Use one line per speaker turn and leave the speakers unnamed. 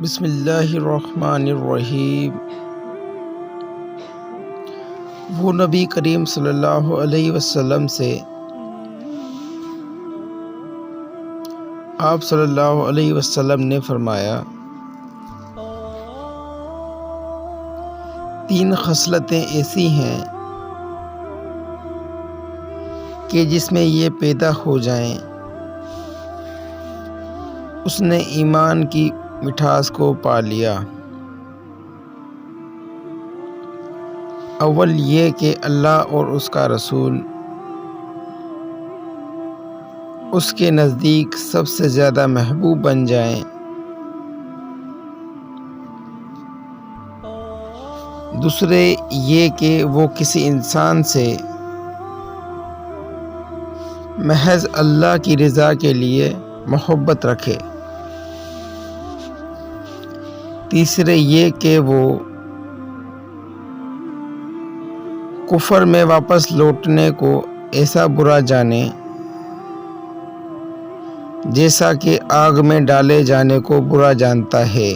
بسم اللہ الرحمن الرحیم۔ وہ نبی کریم صلی اللہ علیہ وسلم سے آپ صلی اللہ علیہ وسلم نے فرمایا، 3 خصلتیں ایسی ہیں کہ جس میں یہ پیدا ہو جائیں اس نے ایمان کی مٹھاس کو پا لیا۔ اول یہ کہ اللہ اور اس کا رسول اس کے نزدیک سب سے زیادہ محبوب بن جائیں۔ دوسرے یہ کہ وہ کسی انسان سے محض اللہ کی رضا کے لیے محبت رکھے۔ تیسرے یہ کہ وہ کفر میں واپس لوٹنے کو ایسا برا جانے جیسا کہ آگ میں ڈالے جانے کو برا جانتا ہے۔